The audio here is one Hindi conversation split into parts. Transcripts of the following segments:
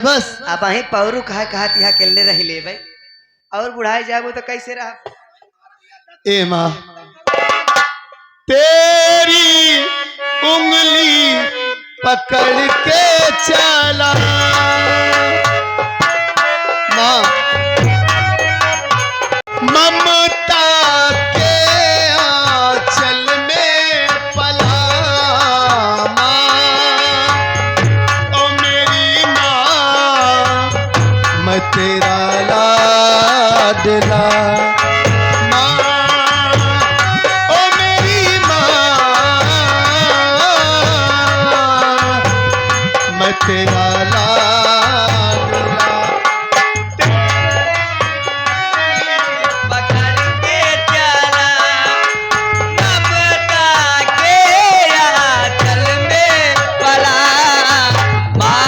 बस अब अही पौरू कहा कहा तिहा केले रही ले भाई और बुढ़ाई जाबो तो कैसे रहा। ए माँ तेरी उंगली पकड़ के चला माँ ममता के आंचल में पला माँ ओ मेरी माँ मैं तेरा लाडला तेरा लाडला पकड़ के चला ममता के आंचल में पला माँ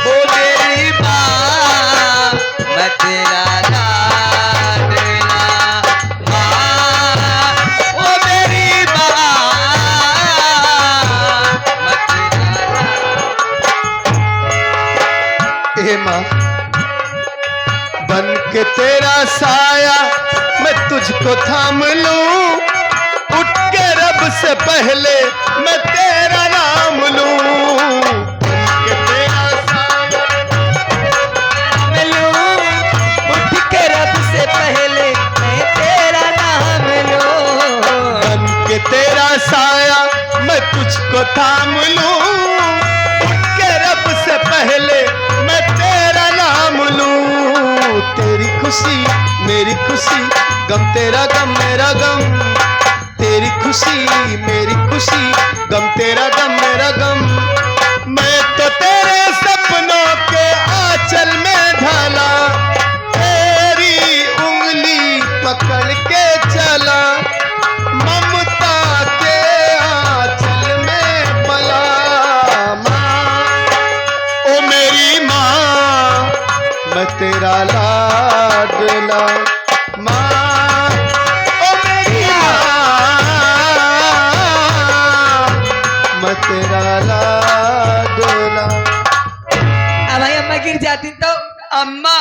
ओ मेरी माँ मैं तेरा लाडला माँ ओ मेरी माँ मैं तेरा हे माँ बन के तेरा साया मैं तुझको थाम लूं उठ के रब से पहले मैं तेरा नाम लूं बन के तेरा साया लूं उठ के रब से पहले मैं तेरा नाम लूं बन के तेरा साया मैं तुझको थाम लूं उठ के रब से पहले मैं तेरा नाम लूं तेरी खुशी मेरी खुशी गम तेरा गम मेरा गम तेरी खुशी मेरी खुशी गम तेरा गम मेरा गम मैं तो तेरे सपनों के आंचल में ढाला तेरी उंगली पकड़ के चला ममता के आंचल में पला ओ मेरी माँ मैं तेरा लाडला माँ ओ मेरी माँ मैं तेरा लाडला। अब भाई अम्मा गिर जाती तो अम्मा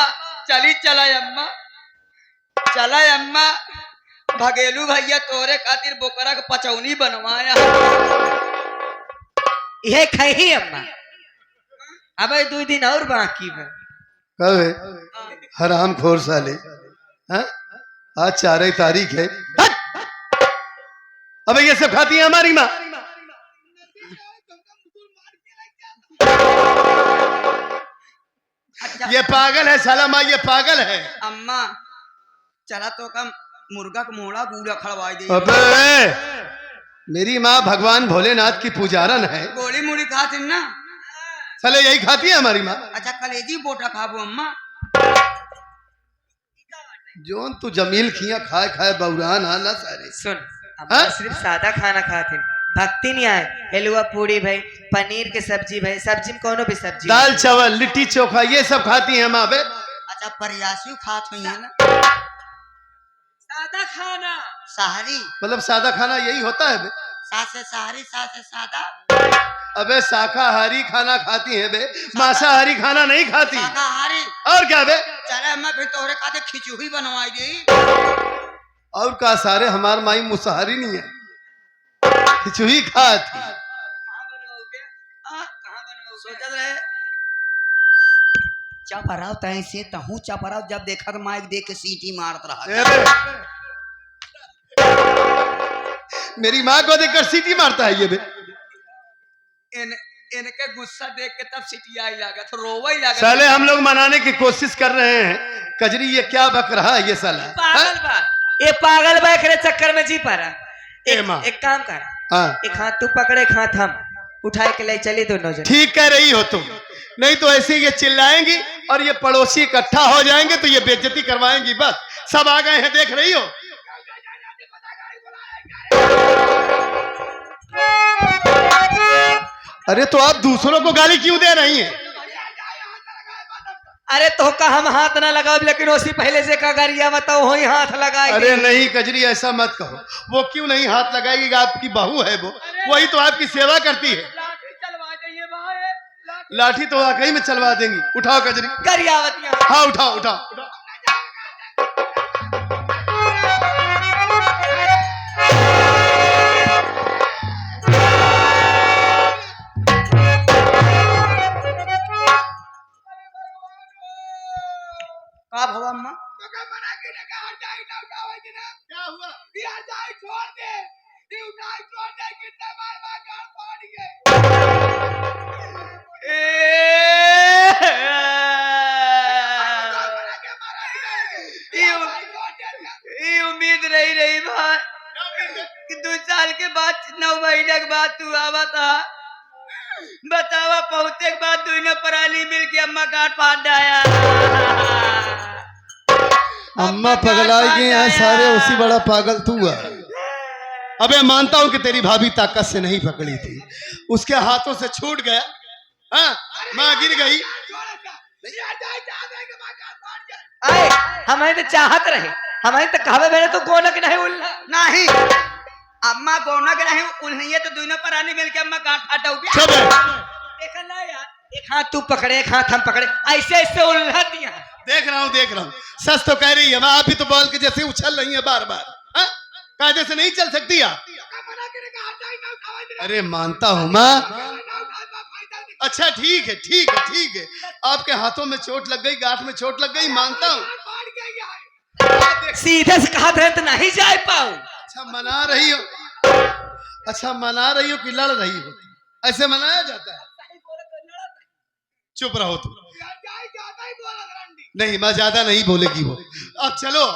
चली चला अम्मा चला अम्मा भगेलू भैया तोरे खातिर बोकरा के पचौनी बनवाया ये खही अम्मा अब 2 दिन और बाकी में कब हराम खोर साले हाँ? आज 4 तारीख है अबे ये सब खाती है हमारी माँ ये पागल है साला माँ ये पागल है। अम्मा चला तो कम मुर्गा का मोड़ा गूड़ा खड़वाई दे अबे मेरी माँ भगवान भोलेनाथ की पुजारन है गोली मुड़ी खाती ना साले यही खाती है हमारी माँ। अच्छा कलेजी बोटा खाबो अम्मा जोन तू जमील खिया खाए खाए बउरान आना सारे सुन अम्मा सिर्फ सादा खाना खाते भक्ति नहीं आए हलवा पूरी भाई पनीर की सब्जी भाई सब्जी में कोनो भी सब्जी दाल चावल लिट्टी चोखा ये सब खाती है माँ बे। अच्छा प्रयासी खात हुई है ना सादा खाना सहारी मतलब सादा खाना यही होता है बे। सासे सहारी सासे सादा अबे शाकाहारी खाना खाती है बे मांसाहारी खाना नहीं खाती शाकाहारी और क्या बे। चले मैं फिर तोरे खाते खिचड़ी बनवाई दी और का सारे हमार माई मुसाहारी नहीं है खिचड़ी खाती सोचत रहे चपराव तय से तहू चपराव जब देखा तो माइक देख के सीटी मारत रहा मेरी माँ को देखकर सीटी मारता है ये बे। इनके गुस्सा देख के तब सीटी आई लागत रोवा ही लागत साले हम लोग मनाने की कोशिश कर रहे हैं कजरी ये क्या बक रहा है ये साला पागल बा ये पागल बा करे चक्कर में जी पारा एक काम कर हाँ एक हाथ तू पकड़े एक हाथ हम उठाए के ले चले दोनों जन ठीक कह रही हो तुम नहीं तो ऐसे ये चिल्लाएंगी और ये पड़ोसी इकट्ठा हो जाएंगे तो ये बेइज्जती करवाएंगी बस सब आ गए हैं देख रही हो। अरे तो आप दूसरों को गाली क्यों दे रही हैं? अरे तो का हम हाथ ना लगाओ लेकिन उसी पहले से का गरिया बताओ वही हाथ लगाए अरे नहीं कजरी ऐसा मत कहो वो क्यों नहीं हाथ लगाएगी आपकी बहू है वो वही तो आपकी सेवा करती है लाठी तो वाकई में चलवा देंगी। उठाओ कजरी। गरियावतियां हाँ उठाओ उठाओ। का भवा अम्मा क्या हुआ? ये उम्मीद नहीं रही भाई कि 2 साल के बाद 9 महीने के बाद तू आवा था। बतावा पहुंचे के बाद दोनों पराली मिल के अम्मा गांठ फाड़ आया। अम्मा पगलाई गई हैं सारे, उसी बड़ा पागल तू है। अबे मानता हूं कि तेरी भाभी ताकत से नहीं पकड़ी थी, उसके हाथों से छूट गया। हाँ माँ गिर गई। आए हमें तो चाहत रहे, हमें तो कहावे मैंने तो गोनक नहीं उल्ला नहीं अम्मा गोनक नहीं उल्हिए तो दोनों पराली मिल के अम्मा गांठ फाटा हो। देखा ना यार, एक हाथ तू पकड़े एक हाथ हम पकड़े, ऐसे ऐसे उल्हा दिया। देख रहा हूँ। सच तो कह रही है, मैं आप भी तो बॉल के जैसे उछल रही है बार बार। कायदे से नहीं चल सकती आप। अरे मानता हूँ माँ। अच्छा ठीक है। आपके हाथों में चोट लग गई, गांठ में चोट लग गई, मानता हूँ। सीधे से कहा था तो नहीं जा पाऊं। अच्छा मना रही हो कि लड़ रही हो? ऐसे मनाया जाता है? चुप रहो तुम। नहीं मैं ज्यादा नहीं बोलेगी वो। अब चलो,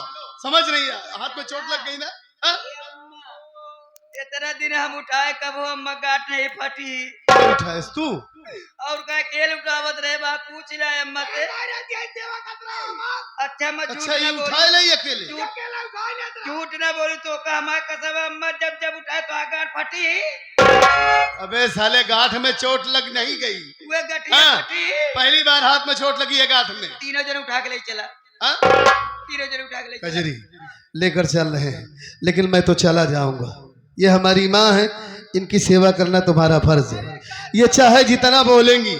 समझ रही है, हाथ में चोट लग गई ना। इतना दिन हम उठाए कब वो अम्मा गांठ नहीं फटी। उठाए तू और का केल उठावत रहे बा पूछ ले अम्मा से। अच्छा मैं अच्छा ये उठाए नहीं अकेले? झूठ ना बोलू तो का हमारे कसम अम्मा जब उठाए तो गांठ फटी। अबे साले गांठ में चोट लग नहीं गई, वे गठिया फटी। पहली बार हाथ में चोट लगी है गांठ में। तीनों जन उठा के ले चला। तीनों जन उठा के ले कजरी लेकर चल रहे हैं, लेकिन मैं तो चला जाऊंगा। ये हमारी माँ है, इनकी सेवा करना तुम्हारा फर्ज है। ये चाहे जितना बोलेंगी।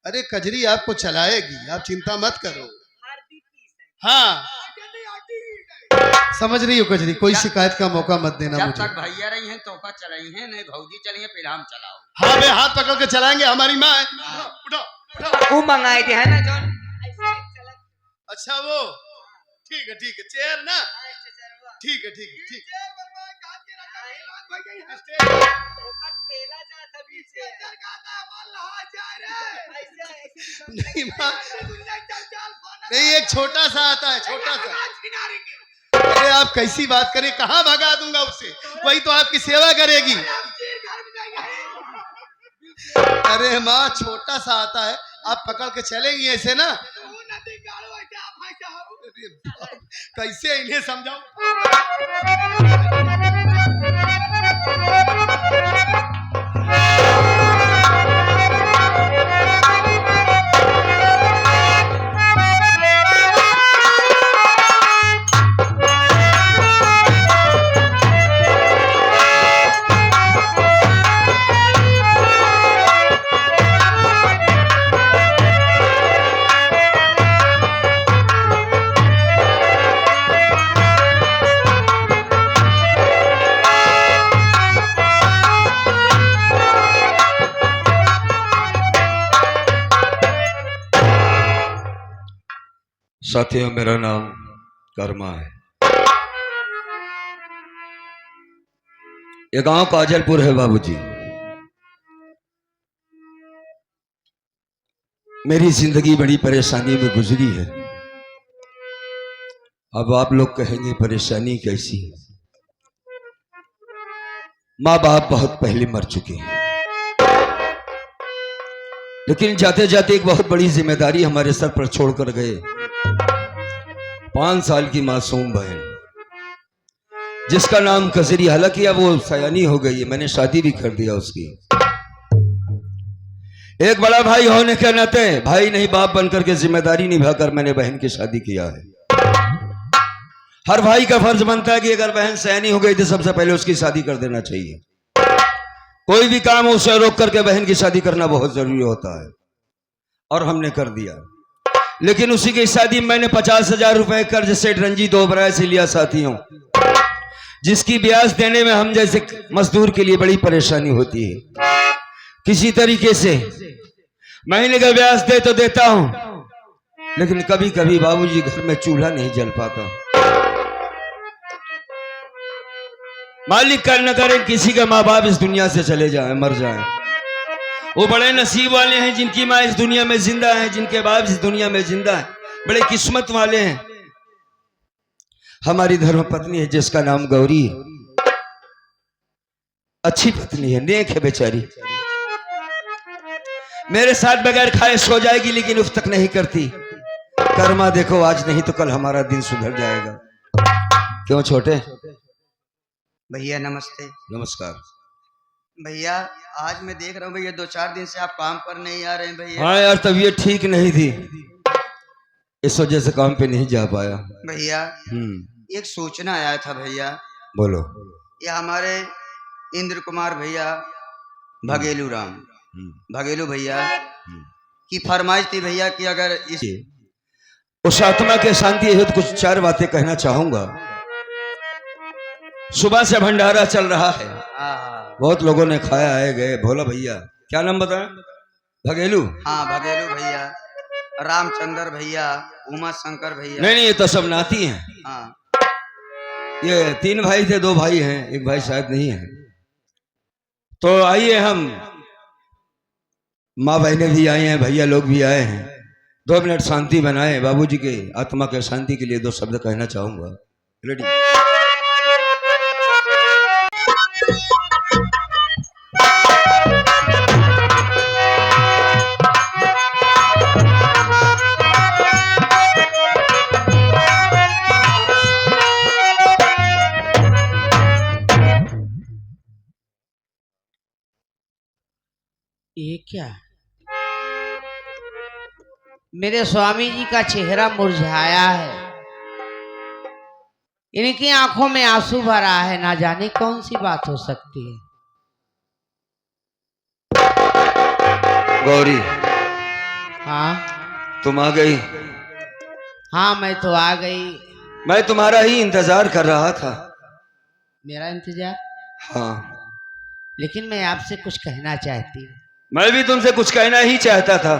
अरे कजरी आपको चलाएगी, आप चिंता मत करो। हाँ समझ रही हो कजरी, कोई शिकायत का मौका मत देना जब मुझे। तक भैया रही हैं तो का चलाई हैं, नहीं भौजी चली हैं फिर हम चलाओ। हाँ बे हाथ पकड़ के चलाएंगे, हमारी माँ है। उठो। वो मंगाए थे है ना जॉन। अच्छा वो ठीक है चेयर ना। ठीक है नहीं माँ, नहीं एक छोटा सा आता है, छोटा सा। अरे आप कैसी बात करें, कहाँ भगा दूंगा उससे, वही तो आपकी सेवा करेगी। अरे माँ छोटा सा आता है, आप पकड़ के चलेंगी ऐसे ना। कैसे इन्हें समझाऊं? साथियों मेरा नाम कर्मा है। ये गांव काजलपुर है बाबूजी। मेरी जिंदगी बड़ी परेशानी में गुजरी है। अब आप लोग कहेंगे परेशानी कैसी है? माँ बाप बहुत पहले मर चुके हैं, लेकिन जाते जाते एक बहुत बड़ी जिम्मेदारी हमारे सर पर छोड़कर गए। 5 साल की मासूम बहन जिसका नाम कजरी, हालांकि अब वो सयानी हो गई है, मैंने शादी भी कर दिया उसकी। एक बड़ा भाई होने के नाते भाई नहीं बाप बनकर के जिम्मेदारी निभाकर मैंने बहन की शादी किया है। हर भाई का फर्ज बनता है कि अगर बहन सयानी हो गई तो सबसे पहले उसकी शादी कर देना चाहिए। कोई भी काम हो उसे रोक करके बहन की शादी करना बहुत जरूरी होता है, और हमने कर दिया। लेकिन उसी की शादी मैंने 50,000 रुपए कर्ज से रंजीत ओबराय से लिया साथियों, जिसकी ब्याज देने में हम जैसे मजदूर के लिए बड़ी परेशानी होती है। किसी तरीके से महीने का ब्याज दे तो देता हूं, लेकिन कभी कभी बाबूजी घर में चूल्हा नहीं जल पाता। मालिक कर न करे किसी का माँ बाप इस दुनिया से चले जाएं, मर जाएं। वो बड़े नसीब वाले हैं जिनकी माँ इस दुनिया में जिंदा है, जिनके बाप इस दुनिया में जिंदा है, बड़े किस्मत वाले हैं। हमारी धर्म पत्नी है जिसका नाम गौरी है, अच्छी पत्नी है, नेक है बेचारी। मेरे साथ बगैर खाए सो जाएगी, लेकिन उफ तक नहीं करती। कर्मा देखो, आज नहीं तो कल हमारा दिन सुधर जाएगा। क्यों छोटे भैया नमस्ते। नमस्कार। भैया आज मैं देख रहा हूँ भैया 2-4 दिन से आप काम पर नहीं आ रहे हैं भैया। हाँ यार, तबीयत ठीक नहीं थी, इस वजह से काम पे नहीं जा पाया। भैया एक सूचना आया था भैया। बोलो। ये हमारे इंद्र कुमार भैया भगेलू राम भगेलू भैया की फरमाइश थी भैया कि अगर इस उस आत्मा के शांति हेतु कुछ 4 बातें कहना चाहूंगा। सुबह से भंडारा चल रहा है, बहुत लोगों ने खाया है, गए। भोला भैया, क्या नाम बताया? भगेलू। हाँ भगेलू भैया, रामचंद्र भैया, उमा शंकर भैया। नहीं, ये तो सब नाती हैं। हाँ, ये 3 भाई थे, 2 भाई हैं, एक भाई शायद नहीं है। तो आइए, हम माँ बहनें भी आई हैं, भैया लोग भी आए हैं। 2 मिनट शांति बनाए। बाबूजी के आत्मा के शांति के लिए 2 शब्द कहना चाहूंगा। रेडी? ये क्या? मेरे स्वामी जी का चेहरा मुरझाया है, इनकी आंखों में आंसू भरा है, ना जाने कौन सी बात हो सकती है। गौरी, हाँ तुम आ गई? हाँ मैं तो आ गई। मैं तुम्हारा ही इंतजार कर रहा था। मेरा इंतजार? हाँ, लेकिन मैं आपसे कुछ कहना चाहती हूँ। मैं भी तुमसे कुछ कहना ही चाहता था।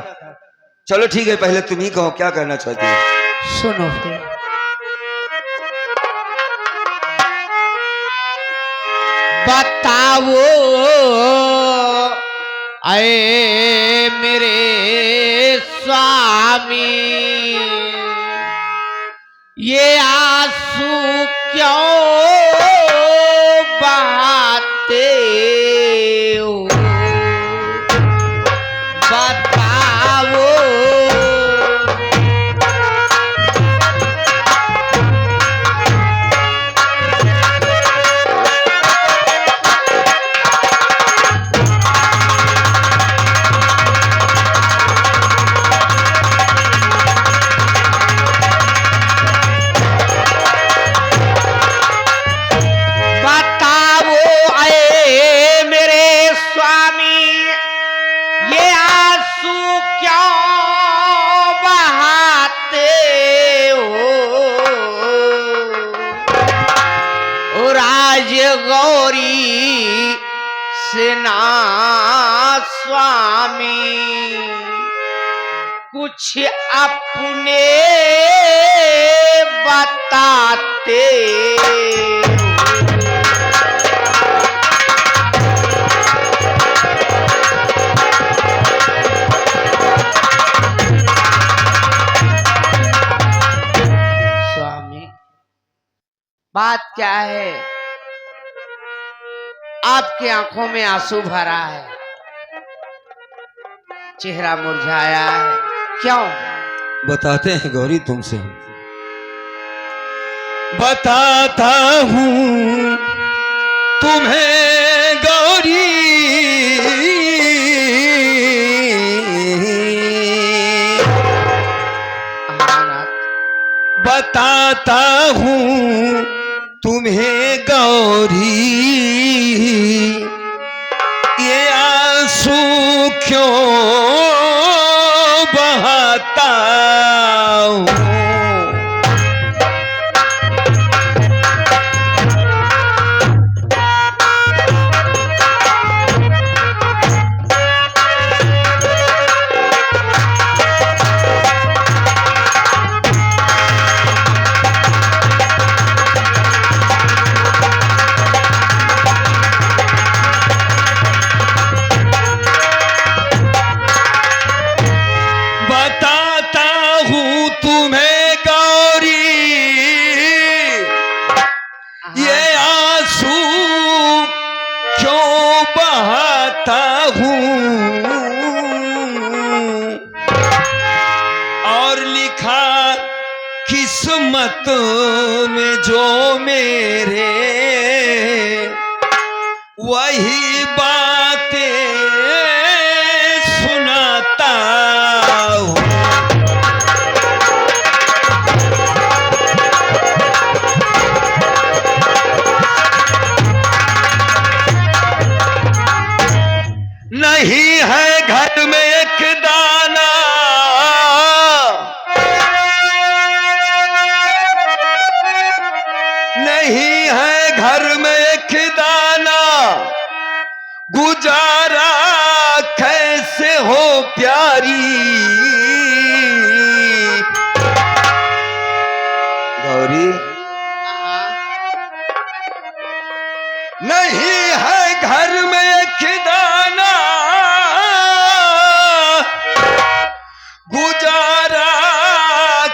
चलो ठीक है, पहले तुम ही कहो क्या कहना चाहती हो। सुनो फिर। बताओ अये मेरे स्वामी, ये आंसू क्यों बहाते हो? बताओ। गौरी सेना स्वामी कुछ अपने बताते। स्वामी बात क्या है? आपकी आंखों में आंसू भरा है, चेहरा मुरझाया है, क्यों? बताते हैं गौरी तुमसे। बताता हूं तुम्हें गौरी, बताता हूं तुम्हें गौरी, आंसू क्यों बहाता हूँ। बताता हूँ तुम्हें गौरी, ये आंसू क्यों बहाता हूँ। और लिखा किस्मत में जो मेरे, वही बातें सुनाता हूँ। नहीं है घर में एक दाना, नहीं है घर में एक दाना, गुजारा कैसे हो प्यारी। गौरी, नहीं है घर में एक दाना, गुजारा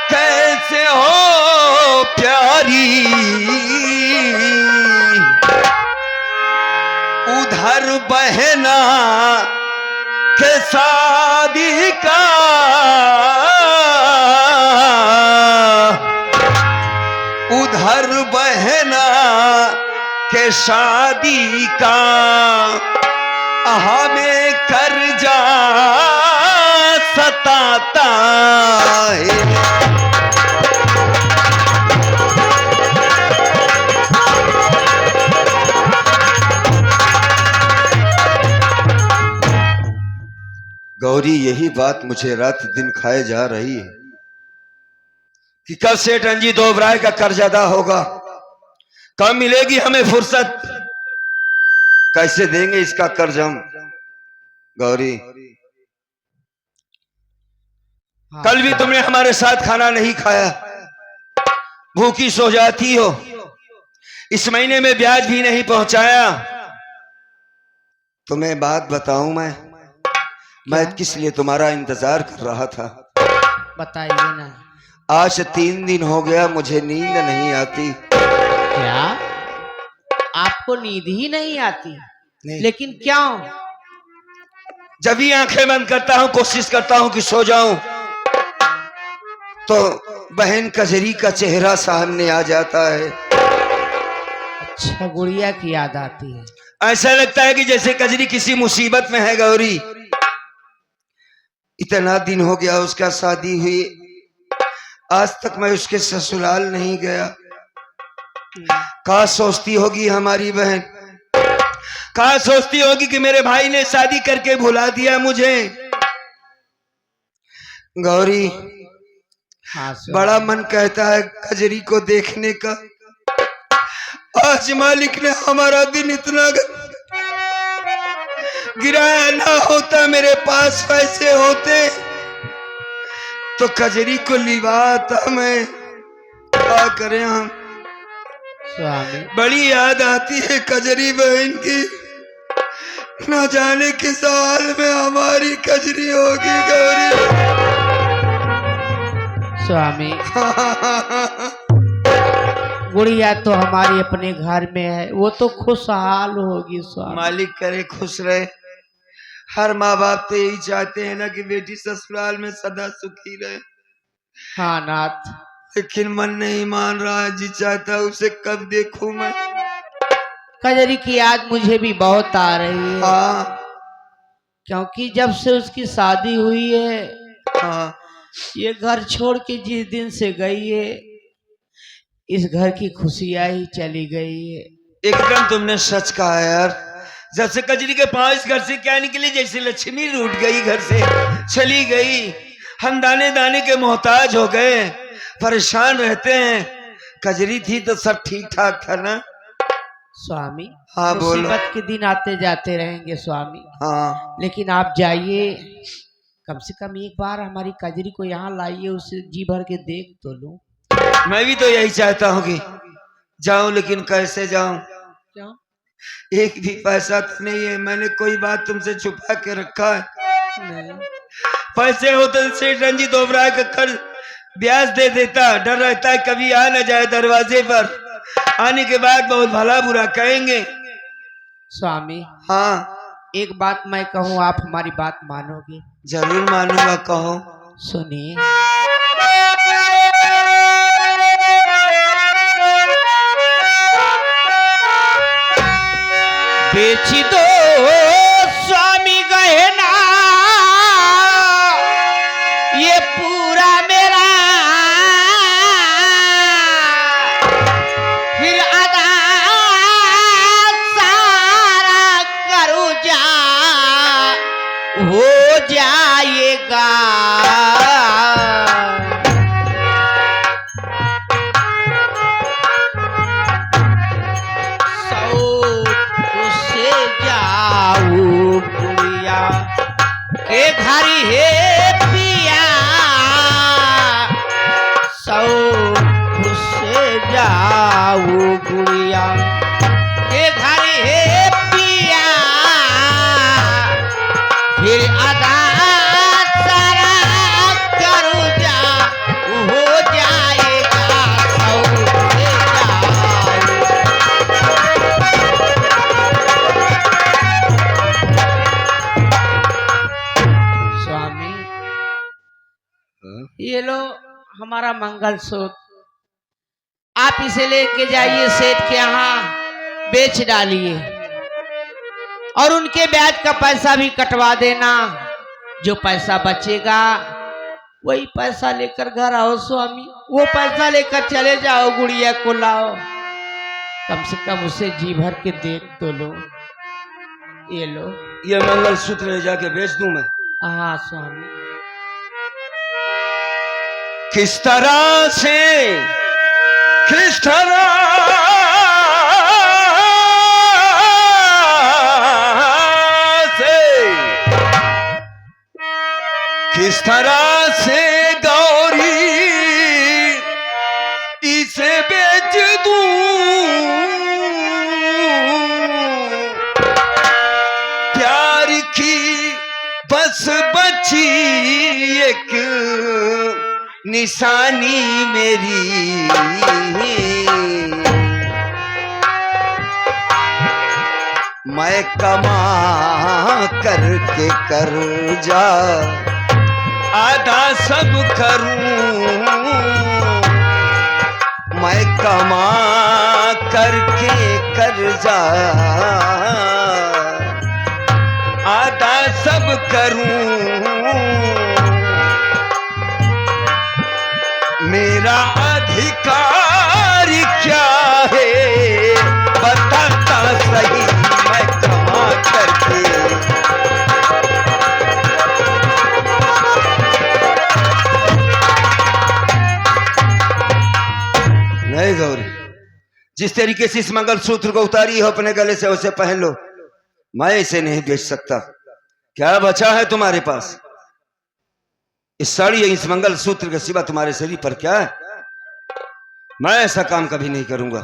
कैसे हो प्यारी। उधर बहना के शादी का, उधर बहना के शादी का हमें कर्जा सताता है। गौरी, यही बात मुझे रात दिन खाए जा रही है कि कब सेठ रंजीत ओबराय का कर्ज अदा होगा, कब मिलेगी हमें फुर्सत, कैसे देंगे इसका कर्ज हम। गौरी, कल भी तुमने हमारे साथ खाना नहीं खाया, भूखी सो जाती हो, इस महीने में ब्याज भी नहीं पहुंचाया। तुम्हें बात बताऊं मैं किस लिए तुम्हारा इंतजार कर रहा था। बताइए ना। आज 3 दिन हो गया मुझे नींद नहीं आती। क्या आपको नींद ही नहीं आती? नहीं। लेकिन क्यों? जब भी आंखें बंद करता हूं, कोशिश करता हूं कि सो जाऊं, तो बहन कजरी का चेहरा सामने आ जाता है। अच्छा, गुड़िया की याद आती है। ऐसा लगता है कि जैसे कजरी किसी मुसीबत में है। गौरी, इतना दिन हो गया उसका शादी हुई, आज तक मैं उसके ससुराल नहीं गया। कहा सोचती होगी हमारी बहन, कहा सोचती होगी कि मेरे भाई ने शादी करके भुला दिया मुझे। गौरी, बड़ा मन कहता है कजरी को देखने का। आज मालिक ने हमारा दिन इतना गिराया, ना होता मेरे पास पैसे होते तो कजरी को लिवाता मैं। क्या करें हम, स्वामी। बड़ी याद आती है कजरी बहन की। न जाने किस हाल में हमारी कजरी होगी। गौरी स्वामी, गुड़िया तो हमारी अपने घर में है, वो तो खुशहाल होगी स्वामी। मालिक करे खुश रहे। हर माँ बाप तो यही चाहते हैं ना कि बेटी ससुराल में सदा सुखी रहे। हाँ नाथ, लेकिन मन नहीं मान रहा। जी चाहता उसे कब देखूं मैं। कजरी की याद मुझे भी बहुत आ रही है। हाँ क्योंकि जब से उसकी शादी हुई है, हाँ, ये घर छोड़ के जिस दिन से गई है, इस घर की खुशियां ही चली गई है। एकदम तुमने सच कहा यार। जब से कजरी के पांव इस घर से क्या निकली, जैसे लक्ष्मी रूठ गई, घर से चली गई। हम दाने दाने के मोहताज हो गए, परेशान रहते हैं। कजरी थी तो सब ठीक ठाक था ना स्वामी? हाँ बोलो। मुसीबत के दिन आते जाते रहेंगे स्वामी। हाँ लेकिन आप जाइए, कम से कम एक बार हमारी कजरी को यहाँ लाइए, उसे जी भर के देख तो लूं। मैं भी तो यही चाहता हूँ कि जाऊं, लेकिन कैसे जाऊं? क्यों? एक भी पैसा तो नहीं है। मैंने कोई बात तुमसे छुपा के रखा है? नहीं। पैसे होते तो सेठ रंजीत ओबराय का कर्ज ब्याज दे देता। डर रहता है कभी आ न जाए दरवाजे पर, आने के बाद बहुत भला बुरा कहेंगे। स्वामी हाँ एक बात मैं कहूँ, आप हमारी बात मानोगे? जरूर मानूंगा, कहो। सुनिए। बेच दो स्वामी गहना, ये पूरा मेरा, फिर अदा सारा कर्जा हो जाएगा। के घर है पिया सौ खुश जाऊ गुड़िया, के घर है पिया, फिर अदा सारा कर्जा हो जाएगा। सौ से स्वामी ये लो हमारा मंगलसूत्र, आप इसे लेके जाइए सेठ के यहाँ, बेच डालिए और उनके ब्याज का पैसा भी कटवा देना। जो पैसा बचेगा वही पैसा लेकर घर आओ स्वामी, वो पैसा लेकर चले जाओ, गुड़िया को लाओ, कम से कम उसे जी भर के देख तो लो। ये लो, ये मंगलसूत्र ले जाके बेच दूं मैं? हाँ स्वामी। किस तरह से, किस तरह से, किस तरह से गौरी इसे बेच दूं? प्यार की बस बची एक निशानी मेरी, मैं कमा करके कर्जा आधा सब करूं, मैं कमा करके कर्जा आधा सब करूं। मेरा अधिकार क्या है बताता सही, मैं कमा करके। नहीं गौरी, जिस तरीके से इस मंगलसूत्र को उतारी हो अपने गले से उसे पहन लो। मैं इसे नहीं बेच सकता। क्या बचा है तुम्हारे पास? इस साड़ी या इस मंगलसूत्र के सिवा तुम्हारे शरीर पर क्या है? मैं ऐसा काम कभी नहीं करूंगा।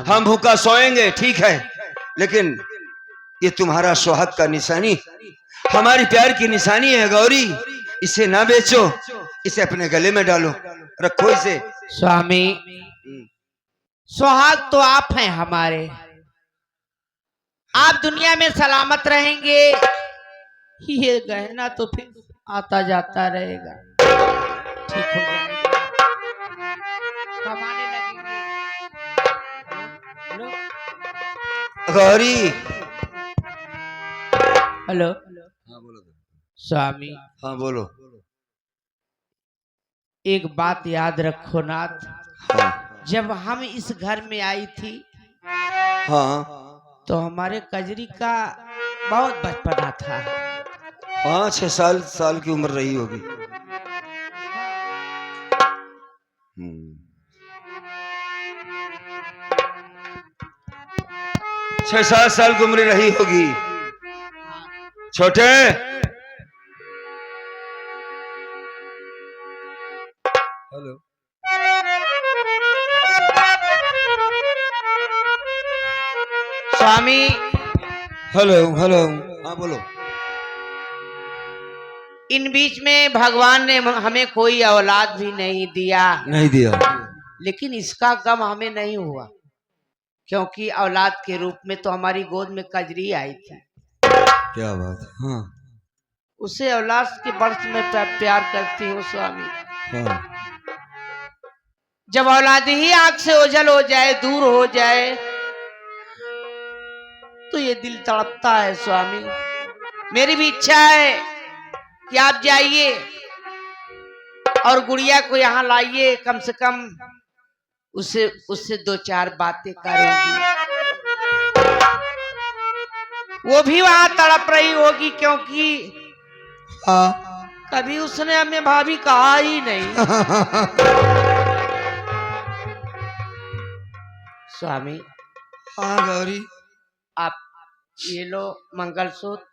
हम भूखा सोएंगे ठीक है, लेकिन ये तुम्हारा सुहाग का निशानी, हमारी प्यार की निशानी है गौरी। इसे ना बेचो, इसे अपने गले में डालो, रखो इसे। स्वामी सुहाग तो आप हैं हमारे, आप दुनिया में सलामत रहेंगे, ये गहना तो फिर आता जाता रहेगा, ठीक हो जाएगा, कमाने लगेंगे। गौरी हेलो। हाँ बोलो स्वामी हाँ बोलो। एक बात याद रखो नाथ, हाँ जब हम इस घर में आई थी हाँ तो हमारे कजरी का बहुत बचपना था। 5-6 साल की उम्र रही होगी। 6-7 साल की उम्र रही होगी। छोटे, हेलो, स्वामी हेलो, हेलो, हाँ बोलो। इन बीच में भगवान ने हमें कोई औलाद भी नहीं दिया, नहीं दिया। लेकिन इसका गम हमें नहीं हुआ, क्योंकि औलाद के रूप में तो हमारी गोद में कजरी आई थी। क्या बात है। हाँ उसे औलाद के वर्ष में प्यार करती हूँ स्वामी। हाँ। जब औलाद ही आंख से ओझल हो जाए, दूर हो जाए, तो ये दिल तड़पता है स्वामी। मेरी भी इच्छा है कि आप जाइए और गुड़िया को यहाँ लाइए, कम से कम उससे 2-4 बातें करूंगी। वो भी वहां तड़प रही होगी, क्योंकि हाँ कभी उसने हमें भाभी कहा ही नहीं। स्वामी, हाँ गौरी, आप ये लो मंगलसूत्र,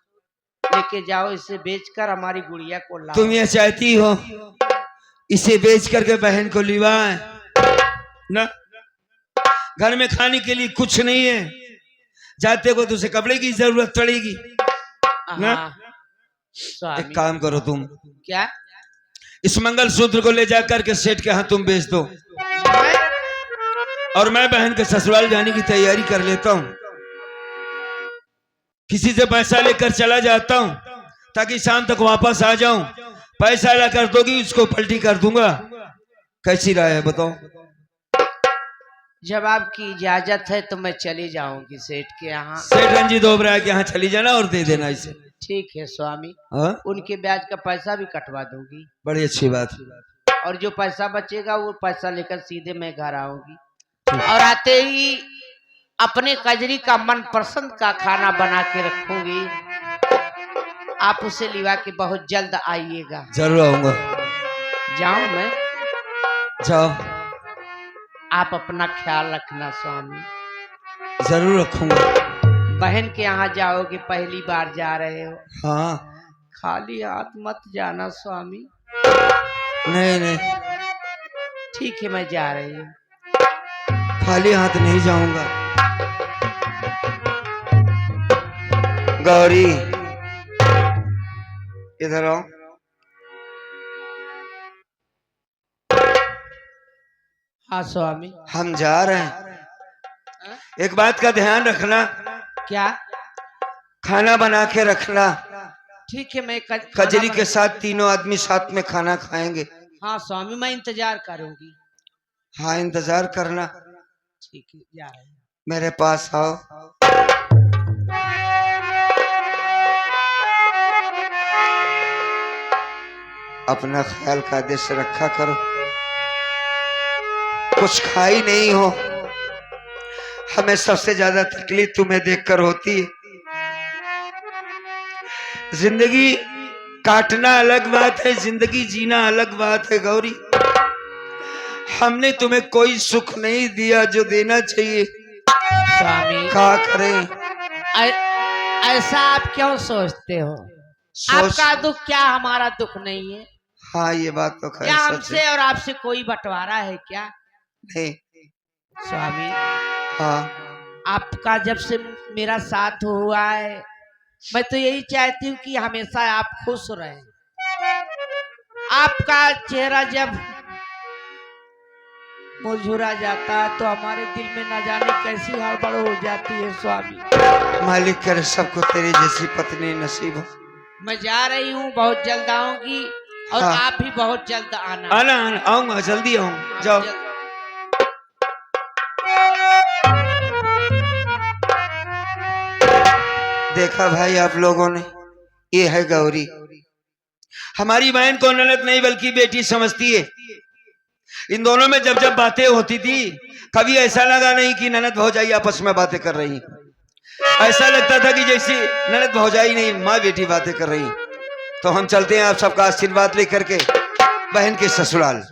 लेके जाओ, इसे बेचकर हमारी गुड़िया को लाओ। तुम ये चाहती हो इसे बेच करके बहन को लिवाए ना? घर में खाने के लिए कुछ नहीं है, जाते को तुझे कपड़े की जरूरत पड़ेगी ना? स्वामी, एक काम करो तुम, क्या? इस मंगलसूत्र को ले जाकर के सेठ के हाथ तुम बेच दो, और मैं बहन के ससुराल जाने की तैयारी कर लेता हूँ। किसी से पैसा लेकर चला जाता हूँ ताकि शाम तक वापस आ जाऊं। पैसा ला कर दोगी, उसको पलटी कर दूंगा। कैसी राय है बताओ? जब आपकी इजाजत है तो मैं चली जाऊंगी सेठ के यहाँ। सेठ रंजीत ओबराय के यहाँ चली जाना और दे देना इसे। ठीक है स्वामी। हाँ? उनके ब्याज का पैसा भी कटवा दूंगी। बड़ी अच्छी बात। और जो पैसा बचेगा वो पैसा लेकर सीधे मैं घर आऊंगी, और आते ही अपने कजरी का मनपसंद का खाना बना के रखूंगी। आप उसे लिवा के बहुत जल्द आइएगा। जरूर आऊंगा। जाऊं मैं? जाओ। आप अपना ख्याल रखना स्वामी। जरूर रखूंगा। बहन के यहाँ जाओगे, पहली बार जा रहे हो। हाँ। खाली हाथ मत जाना स्वामी। नहीं नहीं, ठीक है, मैं जा रही हूँ। खाली हाथ नहीं जाऊंगा। गौरी इधर आओ। हाँ स्वामी। हम जा रहे हैं, एक बात का ध्यान रखना। क्या? खाना बना के रखना। ठीक है, मैं कजरी के साथ तीनों आदमी साथ में खाना खाएंगे। हाँ स्वामी, मैं इंतजार करूंगी। हाँ इंतजार करना। ठीक है, जा रहे हैं। मेरे पास आओ। अपना ख्याल कायदे से रखा करो। कुछ खाई नहीं हो, हमें सबसे ज्यादा तकलीफ तुम्हें देखकर होती है। जिंदगी काटना अलग बात है, जिंदगी जीना अलग बात है गौरी। हमने तुम्हें कोई सुख नहीं दिया जो देना चाहिए। स्वामी, क्या करें? ऐसा आप क्यों सोचते हो? आपका दुख क्या हमारा दुख नहीं है? हाँ ये बात तो खैर क्या सच हमसे और आपसे कोई बंटवारा है क्या? नहीं। स्वामी, हाँ आपका जब से मेरा साथ हुआ है, मैं तो यही चाहती हूँ कि हमेशा आप खुश रहें। आपका चेहरा जब मुरझुरा जाता है तो हमारे दिल में न जाने कैसी हड़बड़ हो जाती है स्वामी। मालिक करे सबको तेरी जैसी पत्नी नसीब हो। मैं जा रही हूँ, बहुत जल्द आऊंगी, और हाँ। आप भी बहुत जल्द आना। आना आना, आऊंगा, जल्दी आऊंगा। जाओ। देखा भाई आप लोगों ने, ये है गौरी। हमारी बहन को ननद नहीं बल्कि बेटी समझती है। इन दोनों में जब जब बातें होती थी, कभी ऐसा लगा नहीं कि ननद भौजाई आपस में बातें कर रही। ऐसा लगता था कि जैसी ननद भौजाई नहीं माँ बेटी बातें कर रही। तो हम चलते हैं आप सबका आशीर्वाद लेकर के बहन के ससुराल।